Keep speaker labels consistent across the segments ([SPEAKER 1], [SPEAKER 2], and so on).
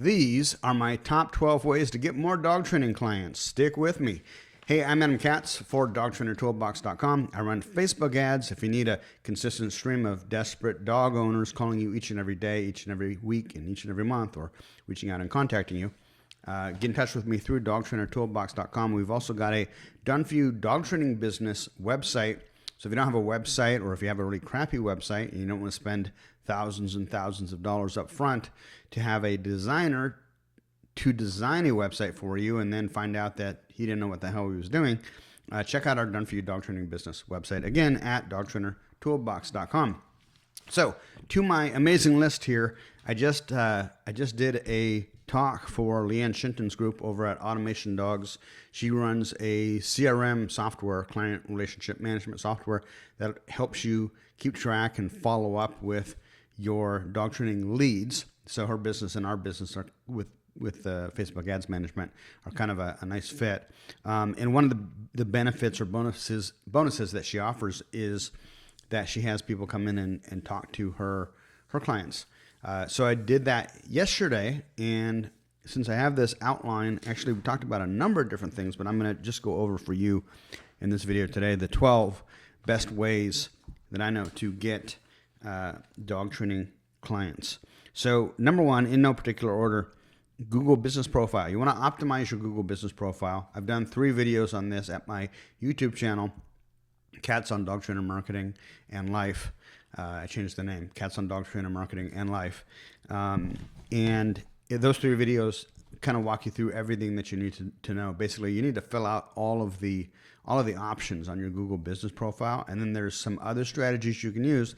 [SPEAKER 1] These are my top 12 ways to get more dog training clients. Stick with me. Hey, I'm Adam Katz for DogTrainerToolbox.com. I run Facebook ads. If you need a consistent stream of desperate dog owners calling you each and every day, each and every week, and each and every month, or reaching out and contacting you, get in touch with me through DogTrainerToolbox.com. We've also got a done-for-you dog training business website. So if you don't have a website, or if you have a really crappy website and you don't want to spend thousands and thousands of dollars up front to have a designer to design a website for you and then find out that he didn't know what the hell he was doing, check out our Done For You Dog Training Business website, again, at DogTrainerToolbox.com. So, to my amazing list here, I just did a talk for Leanne Shinton's group over at Automation Dogs. She runs a CRM software, client relationship management software, that helps you keep track and follow up with your dog training leads. So her business and our business are with Facebook ads management are kind of a nice fit. And one of the benefits or bonuses that she offers is that she has people come in and talk to her clients. So I did that yesterday, and since I have this outline, actually we talked about a number of different things, but I'm going to just go over for you in this video today the 12 best ways that I know to get dog training clients. So number one, in no particular order, Google Business Profile. You want to optimize your Google Business Profile. I've done 3 videos on this at my YouTube channel, Cats on Dog Trainer Marketing and Life. I changed the name, Cats on Dog Trainer Marketing and Life. And those 3 videos kind of walk you through everything that you need to know. Basically, you need to fill out all of the options on your Google Business Profile, and then there's some other strategies you can use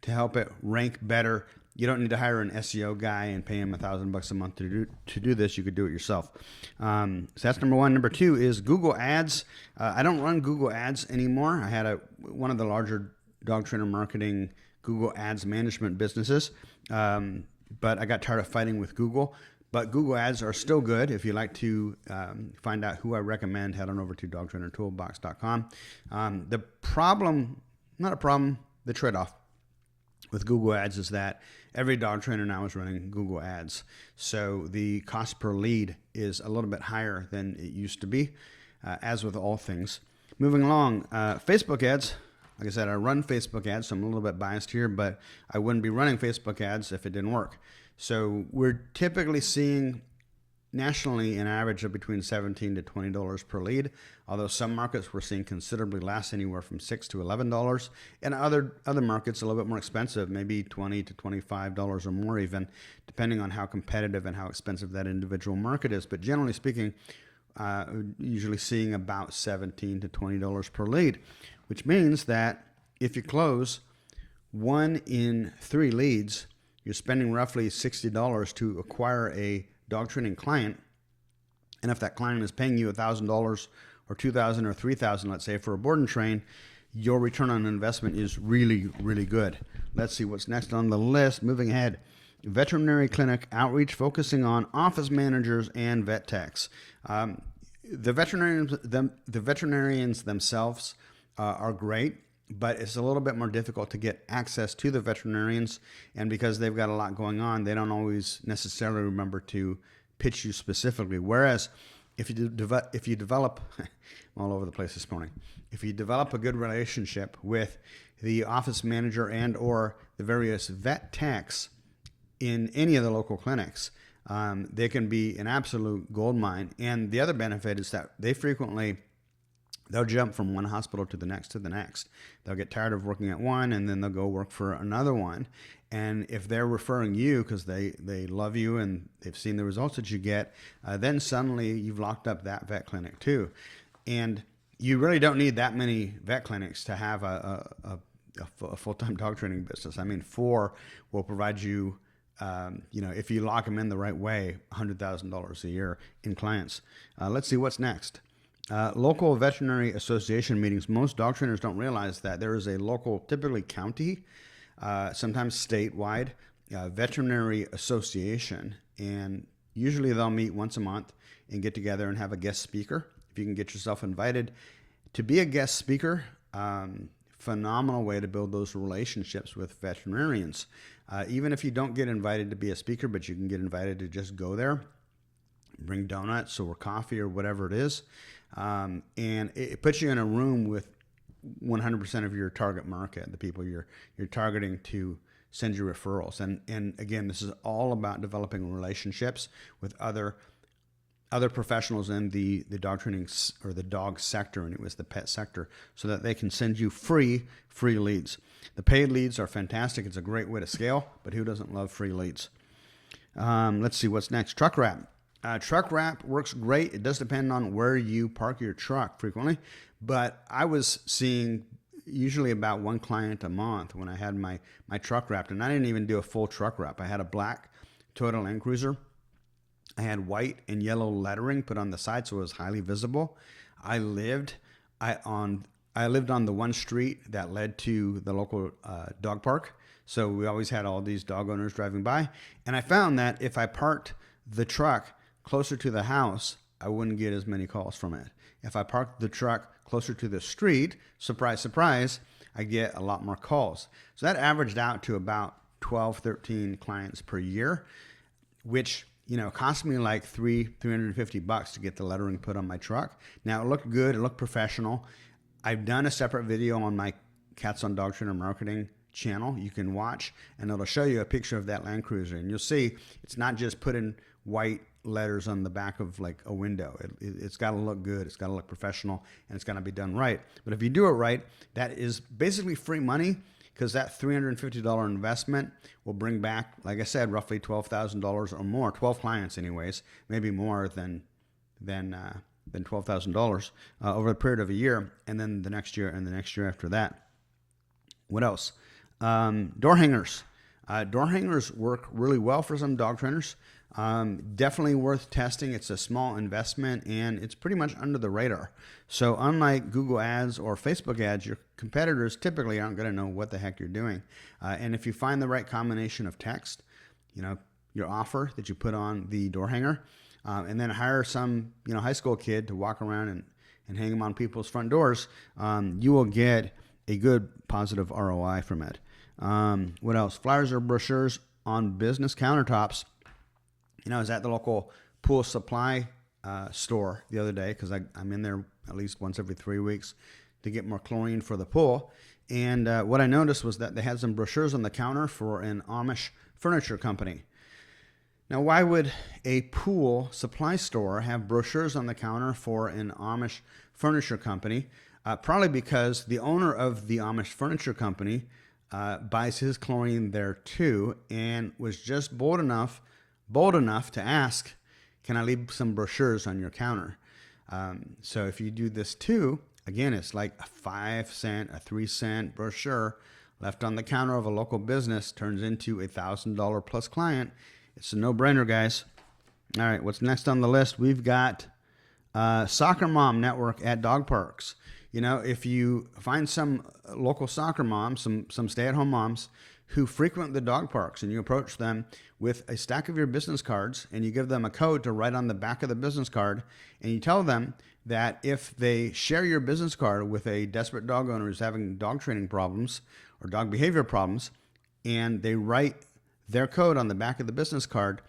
[SPEAKER 1] to help it rank better. You don't need to hire an SEO guy and pay him $1,000 a month to do this. You could do it yourself. So that's number one. Number 2 is Google Ads. I don't run Google Ads anymore. I had one of the larger dog trainer marketing Google Ads management businesses, but I got tired of fighting with Google. But Google Ads are still good. If you'd like to find out who I recommend, head on over to DogTrainerToolbox.com. The trade-off with Google Ads is that every dog trainer now is running Google Ads. So the cost per lead is a little bit higher than it used to be, as with all things. Moving along, Facebook ads. Like I said, I run Facebook ads, so I'm a little bit biased here, but I wouldn't be running Facebook ads if it didn't work. So we're typically seeing nationally an average of between $17 to $20 per lead, although some markets we're seeing considerably less, anywhere from $6 to $11, and other markets a little bit more expensive, maybe $20 to $25 or more even, depending on how competitive and how expensive that individual market is. But generally speaking, usually seeing about $17 to $20 per lead, which means that if you close 1 in 3 leads, you're spending roughly $60 to acquire a dog training client. And if that client is paying you $1,000 or $2,000 or $3,000, let's say, for a board and train, your return on investment is really, really good. Let's see what's next on the list. Moving ahead, veterinary clinic outreach, focusing on office managers and vet techs. The veterinarians themselves are great, but it's a little bit more difficult to get access to the veterinarians, and because they've got a lot going on, they don't always necessarily remember to pitch you specifically. Whereas if you develop I'm all over the place this morning. If you develop a good relationship with the office manager and or the various vet techs in any of the local clinics, they can be an absolute gold mine. And the other benefit is that they'll jump from one hospital to the next to the next. They'll get tired of working at one, and then they'll go work for another one. And if they're referring you because they love you and they've seen the results that you get, then suddenly you've locked up that vet clinic too. And you really don't need that many vet clinics to have a full-time dog training business. I mean, 4 will provide you, if you lock them in the right way, $100,000 a year in clients. Let's see what's next. Local veterinary association meetings. Most dog trainers don't realize that there is a local, typically county, sometimes statewide, veterinary association, and usually they'll meet once a month and get together and have a guest speaker. If you can get yourself invited to be a guest speaker, phenomenal way to build those relationships with veterinarians. Even if you don't get invited to be a speaker, but you can get invited to just go there, bring donuts or coffee or whatever it is. And it puts you in a room with 100% of your target market, the people you're targeting to send you referrals. And again, this is all about developing relationships with other professionals in the dog training or the dog sector, and it was the pet sector, so that they can send you free leads. The paid leads are fantastic. It's a great way to scale, but who doesn't love free leads? Let's see what's next. Truck wrap. Truck wrap works great. It does depend on where you park your truck frequently, but I was seeing usually about one client a month when I had my truck wrapped, and I didn't even do a full truck wrap. I had a black Toyota Land Cruiser. I had white and yellow lettering put on the side so it was highly visible. I lived on the one street that led to the local dog park, so we always had all these dog owners driving by. And I found that if I parked the truck closer to the house, I wouldn't get as many calls from it. If I parked the truck closer to the street, surprise, surprise, I get a lot more calls. So that averaged out to about 12, 13 clients per year, which cost me like $350 to get the lettering put on my truck. Now it looked good, it looked professional. I've done a separate video on my Cats on Dog Trainer Marketing channel you can watch, and it'll show you a picture of that Land Cruiser, and you'll see it's not just putting white letters on the back of like a window. It's got to look good, it's got to look professional, and it's got to be done right. But if you do it right, that is basically free money, because that $350 investment will bring back, like I said, roughly $12,000 or more, 12 clients anyways, maybe more than $12,000 over the period of a year, and then the next year and the next year after that. What else? Door hangers. Door hangers work really well for some dog trainers. Definitely worth testing. It's a small investment and it's pretty much under the radar. So unlike Google ads or Facebook ads, your competitors typically aren't going to know what the heck you're doing. And if you find the right combination of text, your offer that you put on the door hanger, and then hire some, high school kid to walk around and hang them on people's front doors, you will get a good positive ROI from it. What else? Flyers or brochures on business countertops. I was at the local pool supply store the other day, because I'm in there at least once every 3 weeks to get more chlorine for the pool. And what I noticed was that they had some brochures on the counter for an Amish furniture company. Now, why would a pool supply store have brochures on the counter for an Amish furniture company? Probably because the owner of the Amish furniture company buys his chlorine there too, and was just bold enough to ask, can I leave some brochures on your counter? So if you do this too, again, it's like a 5 cent, a 3 cent brochure left on the counter of a local business turns into $1,000 plus client. It's a no-brainer, guys. All right, what's next on the list? We've got Soccer Mom Network at dog parks. If you find some local soccer moms, some stay-at-home moms who frequent the dog parks, and you approach them with a stack of your business cards, and you give them a code to write on the back of the business card, and you tell them that if they share your business card with a desperate dog owner who's having dog training problems or dog behavior problems, and they write their code on the back of the business card,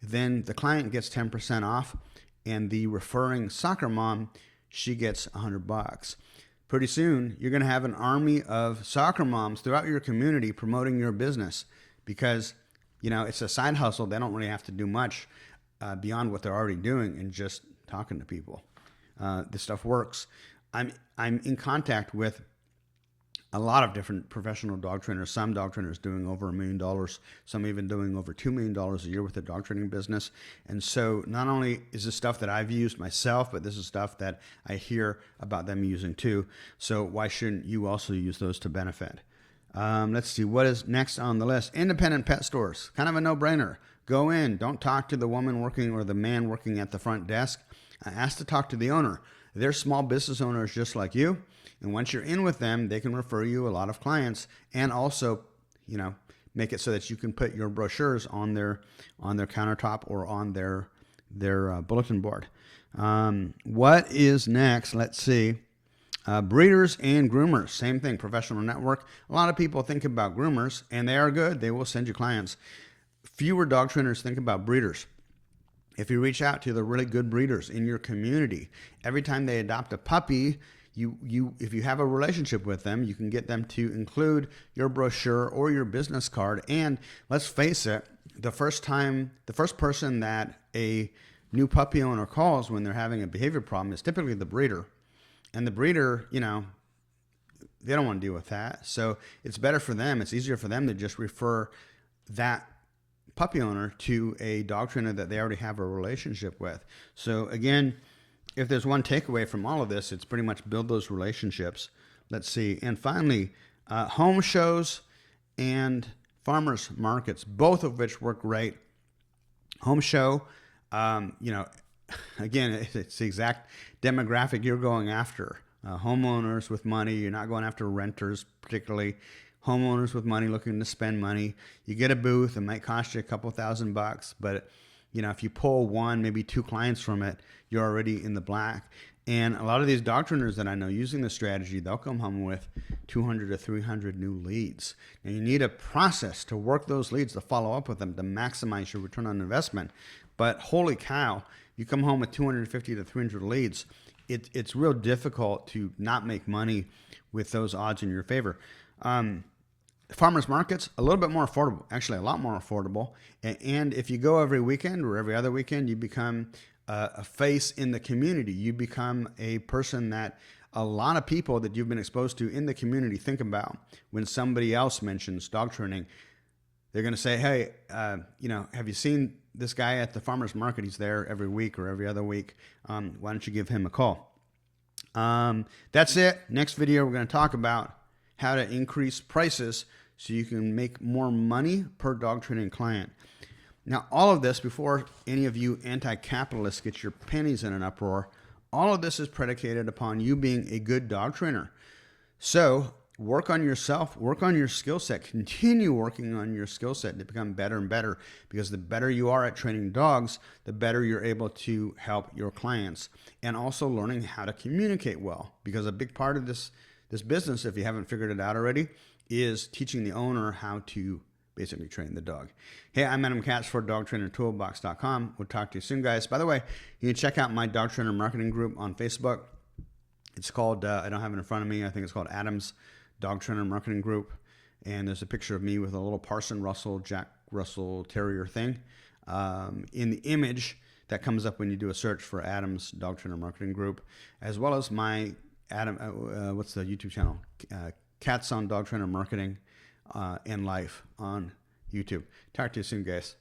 [SPEAKER 1] then the client gets 10% off, and the referring soccer mom, she gets $100. Pretty soon, you're going to have an army of soccer moms throughout your community promoting your business, because it's a side hustle. They don't really have to do much beyond what they're already doing and just talking to people. This stuff works. I'm in contact with a lot of different professional dog trainers. Some dog trainers doing over $1 million, some even doing over $2 million a year with their dog training business. And so not only is this stuff that I've used myself, but this is stuff that I hear about them using too. So why shouldn't you also use those to benefit? Let's see, what is next on the list? Independent pet stores, kind of a no-brainer. Go in, don't talk to the woman working or the man working at the front desk. Ask to talk to the owner. They're small business owners just like you. And once you're in with them, they can refer you a lot of clients, and also, make it so that you can put your brochures on their countertop or on their bulletin board. What is next? Let's see. Breeders and groomers, same thing, professional network. A lot of people think about groomers, and they are good. They will send you clients. Fewer dog trainers think about breeders. If you reach out to the really good breeders in your community, every time they adopt a puppy, if you have a relationship with them, you can get them to include your brochure or your business card. And let's face it, the first person that a new puppy owner calls when they're having a behavior problem is typically the breeder. And the breeder, they don't want to deal with that. So it's better for them. It's easier for them to just refer that puppy owner to a dog trainer that they already have a relationship with. So again, if there's one takeaway from all of this, it's pretty much build those relationships. Let's see. And finally, home shows and farmers markets, both of which work great. Home show, again, it's the exact demographic you're going after. Homeowners with money. You're not going after renters particularly. Homeowners with money looking to spend money. You get a booth. It might cost you a couple $1,000, but if you pull one, maybe two clients from it, you're already in the black. And a lot of these dog trainers that I know using this strategy, they'll come home with 200 to 300 new leads. And you need a process to work those leads, to follow up with them, to maximize your return on investment. But holy cow, you come home with 250 to 300 leads. It's real difficult to not make money with those odds in your favor. Farmers markets, a little bit more affordable, actually a lot more affordable. And if you go every weekend or every other weekend, you become a face in the community. You become a person that a lot of people that you've been exposed to in the community think about when somebody else mentions dog training. They're going to say, hey, have you seen this guy at the farmer's market? He's there every week or every other week. Why don't you give him a call? That's it. Next video, we're going to talk about how to increase prices so you can make more money per dog training client. Now, all of this, before any of you anti-capitalists get your panties in an uproar, all of this is predicated upon you being a good dog trainer. So work on yourself, work on your skill set, continue working on your skill set to become better and better, because the better you are at training dogs, the better you're able to help your clients. And also learning how to communicate well, because a big part of this business, if you haven't figured it out already, is teaching the owner how to basically train the dog. Hey, I'm Adam Katz for DogTrainerToolbox.com. We'll talk to you soon, guys. By the way, you can check out my Dog Trainer Marketing Group on Facebook. It's called, I don't have it in front of me, I think it's called Adam's Dog Trainer Marketing Group. And there's a picture of me with a little Parson Russell, Jack Russell Terrier thing in the image that comes up when you do a search for Adam's Dog Trainer Marketing Group, as well as my what's the YouTube channel? Cats on Dog Trainer Marketing and Life on YouTube. Talk to you soon, guys.